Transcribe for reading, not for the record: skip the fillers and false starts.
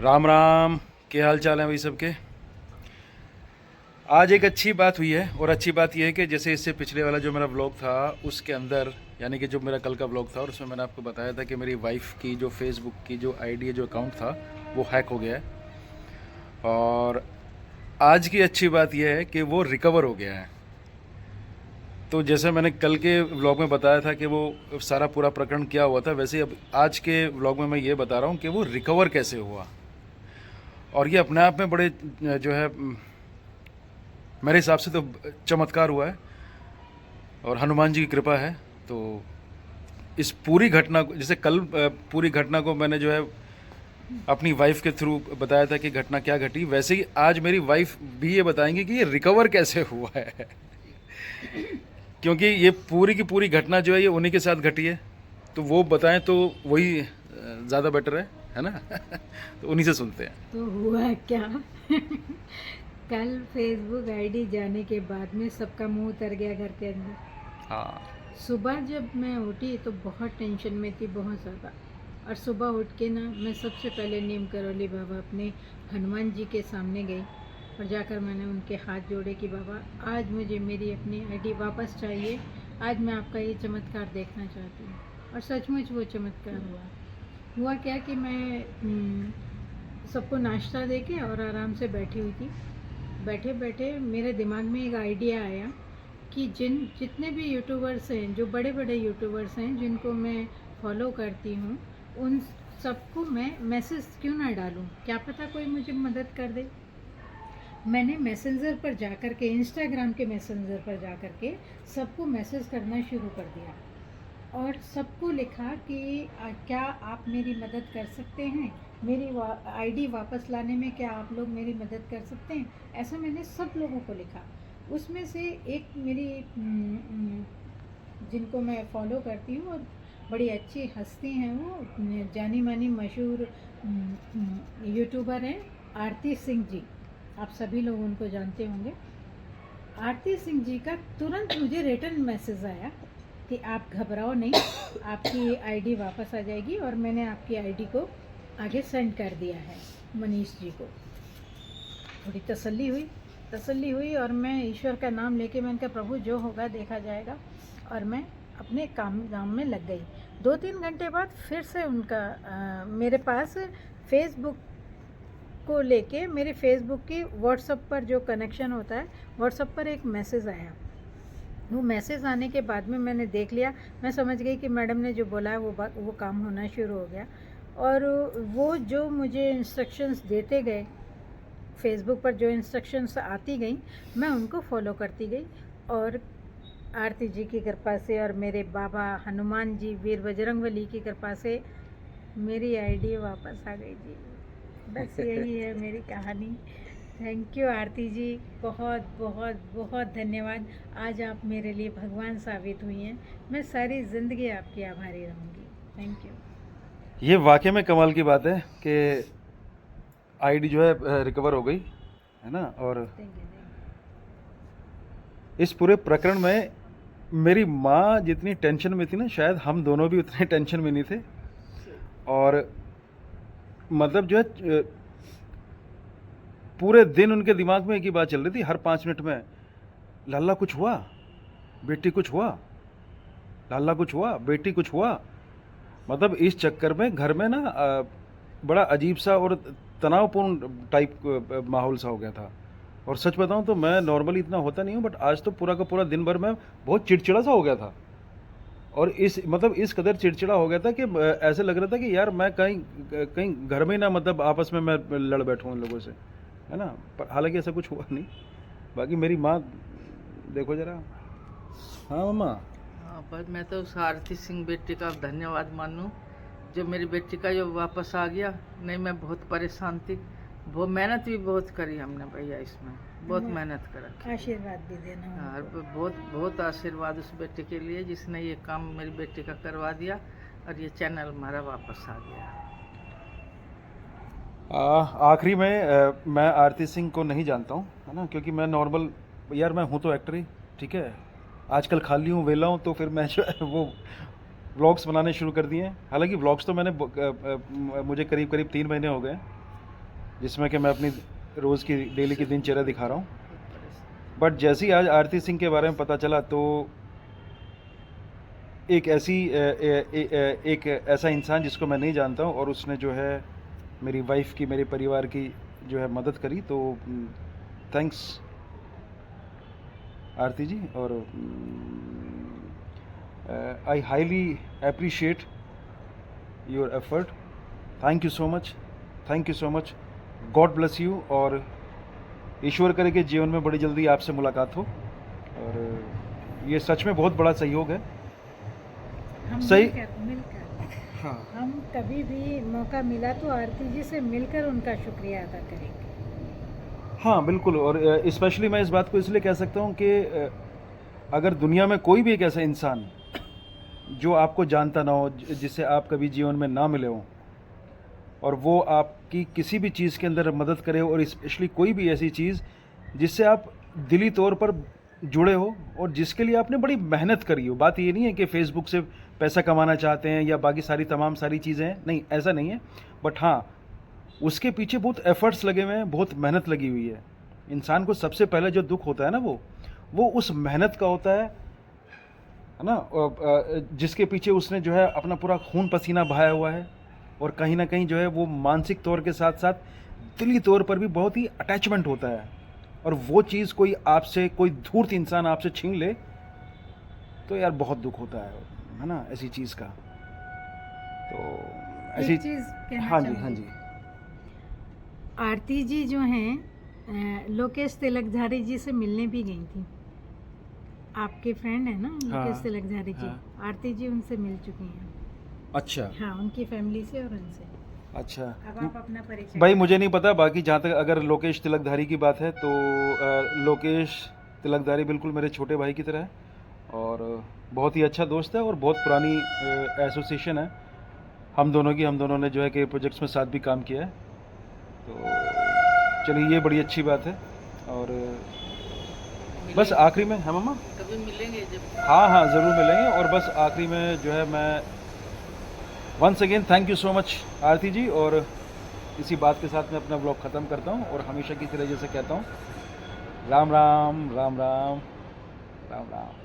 राम राम। क्या हाल चाल है भाई सबके। आज एक अच्छी बात हुई है और अच्छी बात यह है कि जैसे इससे पिछले वाला जो मेरा व्लॉग था उसके अंदर, यानी कि जो मेरा कल का व्लॉग था और उसमें मैंने आपको बताया था कि मेरी वाइफ की जो फेसबुक की जो आईडी जो अकाउंट था वो हैक हो गया है। और आज की अच्छी बात यह है कि वो रिकवर हो गया है। तो जैसे मैंने कल के व्लॉग में बताया था कि वो सारा पूरा प्रकरण क्या हुआ था, वैसे ही अब आज के व्लॉग में मैं ये बता रहा हूँ कि वो रिकवर कैसे हुआ। और ये अपने आप में बड़े जो है मेरे हिसाब से तो चमत्कार हुआ है और हनुमान जी की कृपा है। तो इस पूरी घटना को, जैसे कल पूरी घटना को मैंने जो है अपनी वाइफ के थ्रू बताया था कि घटना क्या घटी, वैसे ही आज मेरी वाइफ भी ये बताएंगी कि ये रिकवर कैसे हुआ है। क्योंकि ये पूरी की पूरी घटना जो है ये उन्हीं के साथ घटी है, तो वो बताएं तो वही ज़्यादा बेटर है ना। तो उन्हीं से सुनते हैं। तो हुआ क्या। कल फेसबुक आईडी जाने के बाद में सबका मुंह उतर गया घर के अंदर। हाँ। सुबह जब मैं उठी तो बहुत टेंशन में थी, बहुत ज़्यादा। और सुबह उठ के ना मैं सबसे पहले नीम करौली बाबा अपने हनुमान जी के सामने गई और जाकर मैंने उनके हाथ जोड़े कि बाबा आज मुझे मेरी अपनी आईडी वापस चाहिए। आज मैं आपका ये चमत्कार देखना चाहती हूँ। और सचमुच वो चमत्कार हुआ क्या कि मैं सबको नाश्ता देके और आराम से बैठी हुई थी। बैठे बैठे मेरे दिमाग में एक आइडिया आया कि जितने भी यूट्यूबर्स हैं, जो बड़े बड़े यूट्यूबर्स हैं जिनको मैं फॉलो करती हूँ, उन सबको मैं मैसेज क्यों ना डालूं, क्या पता कोई मुझे मदद कर दे। मैंने मैसेंजर पर जाकर के, इंस्टाग्राम के मैसेंजर पर जाकर के सबको मैसेज करना शुरू कर दिया और सबको लिखा कि क्या आप मेरी मदद कर सकते हैं, मेरी आईडी वापस लाने में क्या आप लोग मेरी मदद कर सकते हैं। ऐसा मैंने सब लोगों को लिखा। उसमें से एक मेरी जिनको मैं फॉलो करती हूँ और बड़ी अच्छी हस्ती हैं, वो जानी मानी मशहूर यूट्यूबर हैं, आरती सिंह जी। आप सभी लोग उनको जानते होंगे। आरती सिंह जी का तुरंत मुझे रिटर्न मैसेज आया कि आप घबराओ नहीं, आपकी आईडी वापस आ जाएगी। और मैंने आपकी आईडी को आगे सेंड कर दिया है मनीष जी को। थोड़ी तसल्ली हुई और मैं ईश्वर का नाम लेके मैंने कहा प्रभु जो होगा देखा जाएगा। और मैं अपने काम में लग गई। 2-3 घंटे बाद फिर से उनका मेरे पास फेसबुक को लेके, मेरे फेसबुक की व्हाट्सएप पर जो कनेक्शन होता है, व्हाट्सएप पर एक मैसेज आया। वो मैसेज आने के बाद में मैंने देख लिया, मैं समझ गई कि मैडम ने जो बोला है वो काम होना शुरू हो गया। और वो जो मुझे इंस्ट्रक्शंस देते गए, फेसबुक पर जो इंस्ट्रक्शंस आती गई, मैं उनको फॉलो करती गई। और आरती जी की कृपा से और मेरे बाबा हनुमान जी, वीर बजरंगबली की कृपा से मेरी आईडी वापस आ गई जी। बस यही है मेरी कहानी। थैंक यू आरती जी, बहुत बहुत बहुत धन्यवाद। आज आप मेरे लिए भगवान साबित हुई हैं। मैं सारी ज़िंदगी आपकी आभारी रहूँगी। Thank you. ये वाकई में कमाल की बात है कि आईडी जो है रिकवर हो गई है ना। और थैंक यू। इस पूरे प्रकरण में मेरी माँ जितनी टेंशन में थी ना, शायद हम दोनों भी उतने टेंशन में नहीं थे। और मतलब जो है पूरे दिन उनके दिमाग में एक ही बात चल रही थी, हर 5 मिनट में लाला कुछ हुआ, बेटी कुछ हुआ, लाला कुछ हुआ, बेटी कुछ हुआ। मतलब इस चक्कर में घर में ना बड़ा अजीब सा और तनावपूर्ण टाइप माहौल सा हो गया था। और सच बताऊं तो मैं नॉर्मली इतना होता नहीं हूँ, बट आज तो पूरा का पूरा दिन भर मैं बहुत चिड़चिड़ा सा हो गया था। और इस कदर चिड़चिड़ा हो गया था कि ऐसे लग रहा था कि यार मैं कहीं कहीं घर में ही ना, मतलब आपस में मैं लड़ बैठूँ उन लोगों से, है ना। पर हालांकि ऐसा कुछ हुआ नहीं। बाकी मेरी माँ देखो जरा। हाँ मम्मा। हाँ, पर मैं तो उस आरती सिंह बेटी का धन्यवाद मानूं जो मेरी बेटी का जो वापस आ गया। नहीं, मैं बहुत परेशान थी। वो मेहनत भी बहुत करी हमने भैया, इसमें बहुत मेहनत कर आशीर्वाद भी देना और उनको। बहुत बहुत आशीर्वाद उस बेटी के लिए जिसने ये काम मेरी बेटी का करवा दिया और ये चैनल हमारा वापस आ गया। आखिरी में मैं आरती सिंह को नहीं जानता हूँ, है ना, क्योंकि मैं नॉर्मल, यार मैं हूँ तो एक्टर ही, ठीक है। आजकल खाली हूँ, वेला हूँ, तो फिर मैं जो है वो व्लॉग्स बनाने शुरू कर दिए हैं। हालांकि व्लॉग्स तो मैंने मुझे करीब करीब 3 महीने हो गए। जिसमें कि मैं अपनी रोज़ की डेली की दिनचर्या दिखा रहा हूँ। बहुत परेशान। बट जैसे ही आज आरती सिंह के बारे में पता चला तो एक एक ऐसा इंसान जिसको मैं नहीं जानता हूँ और उसने जो है मेरी वाइफ की, मेरे परिवार की जो है मदद करी, तो थैंक्स आरती जी। और I highly appreciate your effort. Thank you so much, thank you so much. God bless you. और ईश्वर करे कि जीवन में बड़ी जल्दी आपसे मुलाकात हो। और ये सच में बहुत बड़ा सहयोग है। हम सही। मिलकर हाँ हम कभी भी मौका मिला तो आरती जी से मिलकर उनका शुक्रिया अदा करेंगे। हाँ बिल्कुल। और स्पेशली मैं इस बात को इसलिए कह सकता हूँ कि अगर दुनिया में कोई भी एक ऐसा इंसान जो आपको जानता ना हो, जिससे आप कभी जीवन में ना मिले हो, और वो आपकी किसी भी चीज़ के अंदर मदद करे, और स्पेशली कोई भी ऐसी चीज़ जिससे आप दिली तौर पर जुड़े हो और जिसके लिए आपने बड़ी मेहनत करी हो। बात ये नहीं है कि फेसबुक से पैसा कमाना चाहते हैं या बाकी सारी तमाम सारी चीज़ें हैं, नहीं, ऐसा नहीं है। बट हाँ, उसके पीछे बहुत एफर्ट्स लगे हुए हैं, बहुत मेहनत लगी हुई है। इंसान को सबसे पहले जो दुख होता है ना, वो उस मेहनत का होता है ना, जिसके पीछे उसने जो है अपना पूरा खून पसीना बहाया हुआ है, और कहीं ना कहीं जो है वो मानसिक तौर के साथ साथ दिली तौर पर भी बहुत ही अटैचमेंट होता है। और वो चीज़ कोई आपसे, कोई धूर्त इंसान आपसे छीन ले तो यार बहुत दुख होता है ना, ऐसी चीज़ का। तो ऐसी एक चीज़ कहना हाँ जी, हाँ चाहूँगी। जी। आरती जी जो हैं लोकेश तिलकधारी जी से मिलने भी गई थी। आपके फ्रेंड है ना लोकेश हाँ, तिलकधारी जी, हाँ। आरती जी उनसे मिल चुकी हैं। अच्छा हाँ, उनकी फैमिली से और उनसे। अच्छा। अब आप अपना परिचय भाई मुझे नहीं पता, बाकी जहाँ तक अगर लोकेश तिलकधारी की बात है तो लोकेश तिलकधारी बिल्कुल मेरे छोटे भाई की तरह है, और बहुत ही अच्छा दोस्त है, और बहुत पुरानी एसोसिएशन है हम दोनों की। हम दोनों ने जो है कि प्रोजेक्ट्स में साथ भी काम किया है। तो चलिए, ये बड़ी अच्छी बात है। और बस मिलेंगे, आखिरी में, हाँ मम्मा, कभी मिलेंगे जब। हाँ हाँ ज़रूर मिलेंगे। और बस आखिरी में जो है मैं once again thank you so much Aarti ji. और इसी बात के साथ मैं अपना ब्लॉग ख़त्म करता हूँ, और हमेशा की तरह जैसे कहता हूँ, राम राम राम राम राम राम।